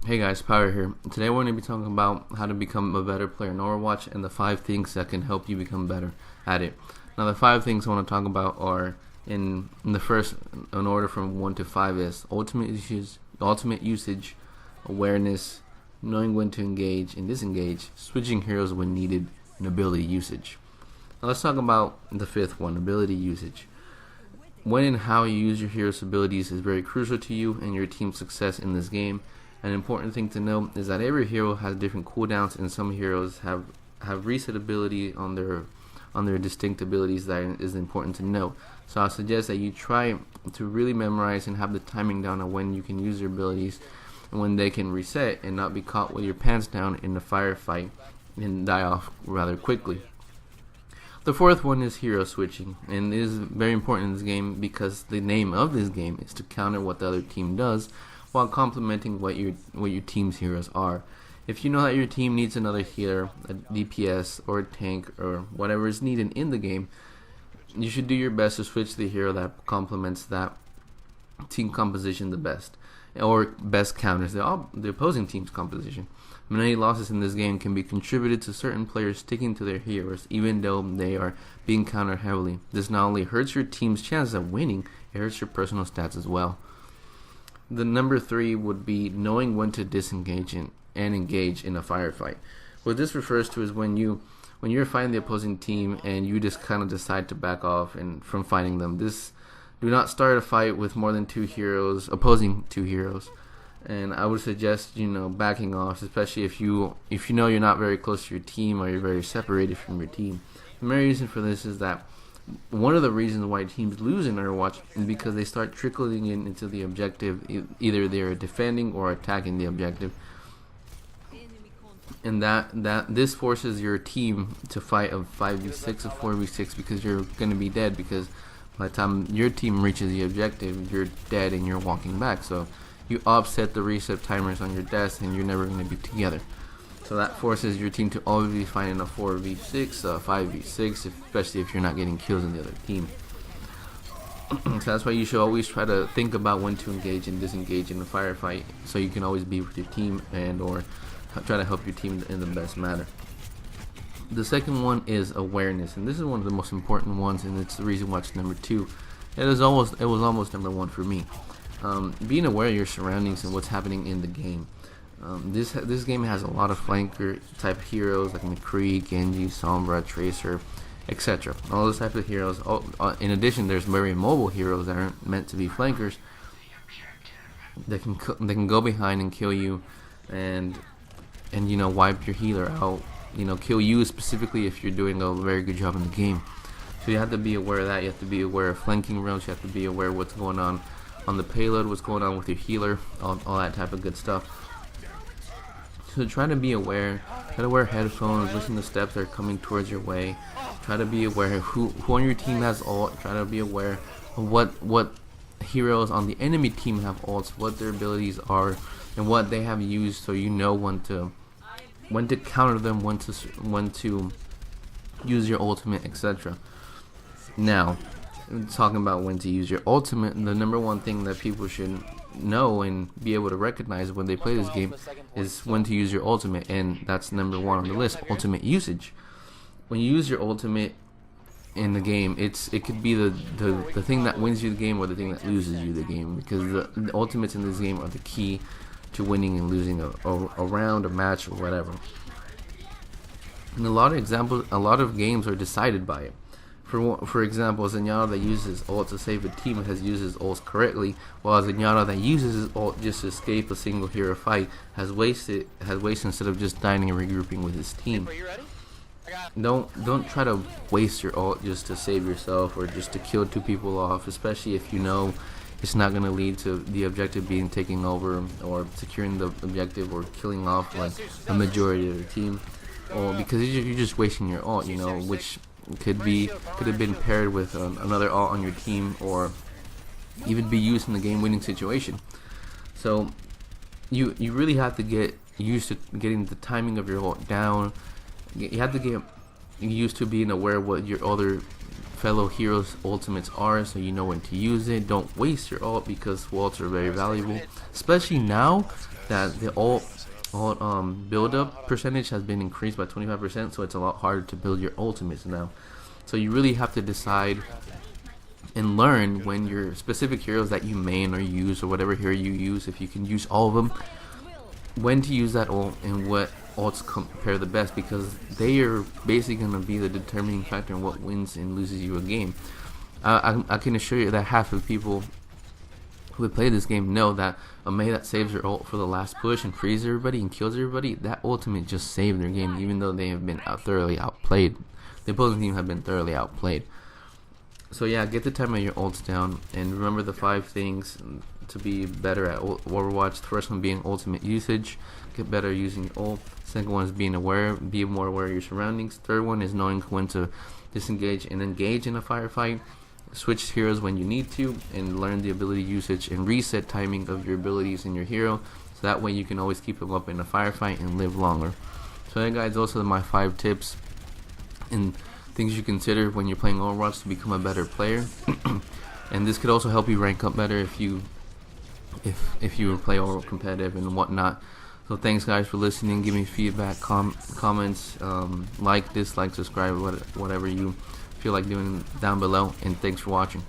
Hey guys, Power here. Today we're going to be talking about how to become a better player in Overwatch and the 5 things that can help you become better at it. Now the 5 things I want to talk about are in the first, in order from 1 to 5 is ultimate usage, awareness, knowing when to engage and disengage, switching heroes when needed, and ability usage. Now let's talk about the 5th one, ability usage. When and how you use your hero's abilities is very crucial to you and your team's success in this game. An important thing to know is that every hero has different cooldowns, and some heroes have reset ability on their distinct abilities that is important to know. So I suggest that you try to really memorize and have the timing down on when you can use your abilities and when they can reset and not be caught with your pants down in the firefight and die off rather quickly. The 4th one is hero switching, and it is very important in this game because the name of this game is to counter what the other team does while complementing what your team's heroes are. If you know that your team needs another healer, a DPS, or a tank, or whatever is needed in the game, you should do your best to switch the hero that complements that team composition the best, or best counters the opposing team's composition. Many losses in this game can be contributed to certain players sticking to their heroes even though they are being countered heavily. This not only hurts your team's chances of winning, it hurts your personal stats as well. The number 3 would be knowing when to disengage and engage in a firefight. What this refers to is when you're fighting the opposing team and you just kind of decide to back off and from fighting them. Do not start a fight with more than 2 heroes, opposing 2 heroes. And I would suggest backing off, especially if you know you're not very close to your team or you're very separated from your team. The main reason for this is that one of the reasons why teams lose in Overwatch is because they start trickling into the objective. Either they're defending or attacking the objective, and that this forces your team to fight a 5v6 or 4v6 because you're going to be dead, because by the time your team reaches the objective, you're dead and you're walking back. So you offset the reset timers on your desk and you're never going to be together. So that forces your team to always be fighting a 4v6, a 5v6, especially if you're not getting kills in the other team. So that's why you should always try to think about when to engage and disengage in a firefight, so you can always be with your team and or try to help your team in the best manner. The second one is awareness, and this is one of the most important ones, and it's the reason why it's number 2. It was almost number 1 for me. Being aware of your surroundings and what's happening in the game. This game has a lot of flanker type heroes like McCree, Genji, Sombra, Tracer, etc. All those types of heroes. In addition, there's very mobile heroes that aren't meant to be flankers. They can go behind and kill you, and wipe your healer out. Kill you specifically if you're doing a very good job in the game. So you have to be aware of that. You have to be aware of flanking routes. You have to be aware of what's going on the payload, what's going on with your healer, all that type of good stuff. So try to be aware, try to wear headphones, listen to steps that are coming towards your way, try to be aware of who on your team has ult, try to be aware of what heroes on the enemy team have ults, what their abilities are, and what they have used, so you know when to counter them, when to use your ultimate, etc. Now, talking about when to use your ultimate, the number 1 thing that people should know and be able to recognize when they play this game is when to use your ultimate, and that's number 1 on the list, ultimate usage. When you use your ultimate in the game, it could be the thing that wins you the game or the thing that loses you the game, because the ultimates in this game are the key to winning and losing a round, a match, or whatever. And a lot of games are decided by it. For example, Zenyatta that uses ult to save a team has used his ults correctly, while Zenyatta that uses his ult just to escape a single hero fight has wasted instead of just dying and regrouping with his team. Don't try to waste your ult just to save yourself or just to kill 2 people off, especially if you know it's not going to lead to the objective being taken over or securing the objective or killing off like a majority of the team, or because you're just wasting your ult, which could have been paired with another ult on your team, or even be used in the game-winning situation. So you really have to get used to getting the timing of your ult down. You have to get used to being aware of what your other fellow heroes' ultimates are, so you know when to use it. Don't waste your ult because ults are very valuable, especially now that the ult build up percentage has been increased by 25%, so it's a lot harder to build your ultimates now. So you really have to decide and learn when your specific heroes that you main or use, or whatever hero you use, if you can use all of them, when to use that ult and what ults compare the best, because they are basically going to be the determining factor in what wins and loses you a game. I can assure you that half of people who play this game know that a Mei that saves her ult for the last push and frees everybody and kills everybody, that ultimate just saved their game, even though they have been thoroughly outplayed. The opposing team have been thoroughly outplayed. So yeah, get the time of your ults down, and remember the 5 things to be better at Overwatch. The first one being ultimate usage, get better using your ult. Second one is being aware, be more aware of your surroundings. Third one is knowing when to disengage and engage in a firefight. Switch heroes when you need to, and learn the ability usage and reset timing of your abilities in your hero, so that way you can always keep them up in a firefight and live longer. So yeah guys, those are my 5 tips and things you consider when you're playing Overwatch to become a better player. And this could also help you rank up better if you play Overwatch competitive and whatnot. So thanks guys for listening. Give me feedback, comments, like, dislike, subscribe, whatever you feel like doing down below, and thanks for watching.